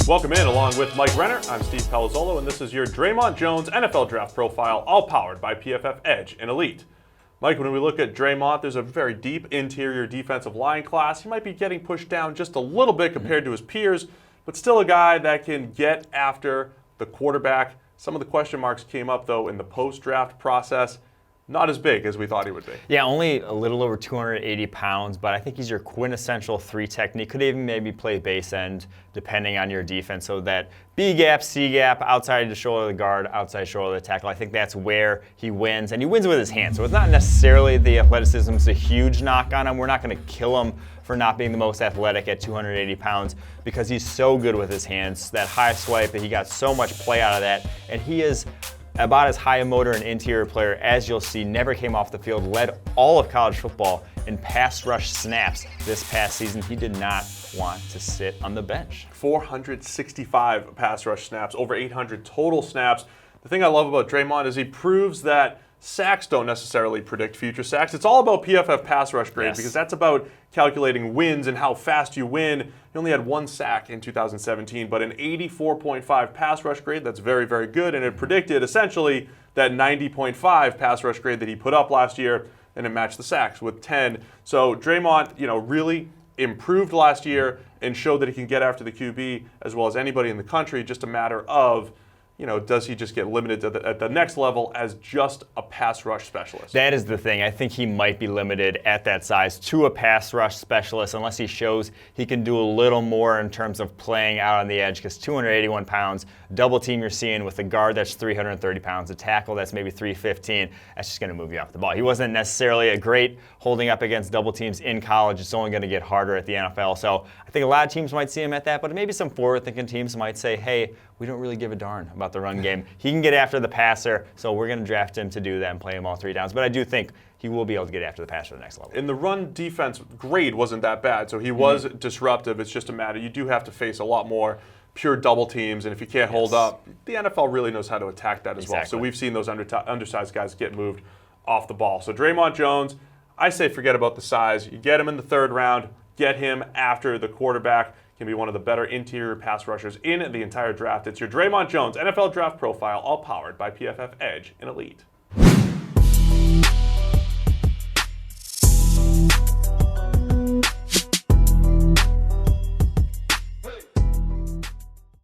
Welcome in, along with Mike Renner. I'm Steve Palazzolo, and this is your Dre'Mont Jones NFL Draft Profile, all powered by PFF Edge and Elite. Mike, when we look at Dre'Mont, there's a very deep interior defensive line class. He might be getting pushed down just a little bit compared to his peers, but still a guy that can get after the quarterback. Some of the question marks came up, though, in the post-draft process. Not as big as we thought he would be. Yeah, only a little over 280 pounds, but I think he's your quintessential three technique. Could even maybe play base end, depending on your defense. So that B gap, C gap, outside the shoulder of the guard, outside shoulder of the tackle. I think that's where he wins, and he wins with his hands. So it's not necessarily the athleticism. It's a huge knock on him. We're not going to kill him for not being the most athletic at 280 pounds because he's so good with his hands. That high swipe, he got so much play out of that, and he is about as high a motor and interior player as you'll see. Never came off the field, led all of college football in pass rush snaps this past season. He did not want to sit on the bench. 465 pass rush snaps, over 800 total snaps. The thing I love about Dre'Mont is he proves that sacks don't necessarily predict future sacks. It's all about PFF pass rush grade because that's about calculating wins and how fast you win. He only had one sack in 2017, but an 84.5 pass rush grade. That's very, very good, and it predicted essentially that 90.5 pass rush grade that he put up last year, and it matched the sacks with 10. So Dre'Mont, really improved last year and showed that he can get after the QB as well as anybody in the country. Just a matter of does he just get limited at the next level as just a pass rush specialist? That is the thing. I think he might be limited at that size to a pass rush specialist unless he shows he can do a little more in terms of playing out on the edge, because 281 pounds, double team you're seeing with a guard that's 330 pounds, a tackle that's maybe 315, that's just going to move you off the ball. He wasn't necessarily a great holding up against double teams in college. It's only going to get harder at the NFL. So I think a lot of teams might see him at that, but maybe some forward-thinking teams might say, hey, we don't really give a darn about the run game. He can get after the passer, so we're going to draft him to do that and play him all three downs. But I do think he will be able to get after the passer at the next level. And the run defense grade wasn't that bad, so he was disruptive. It's just a matter, you do have to face a lot more pure double teams, and if you can't hold up, the NFL really knows how to attack that as well. So we've seen those undersized guys get moved off the ball. So Dre'Mont Jones, I say forget about the size. You get him in the third round, get him after the quarterback. Can be one of the better interior pass rushers in the entire draft. It's your Dre'Mont Jones NFL Draft Profile, all powered by PFF Edge and Elite.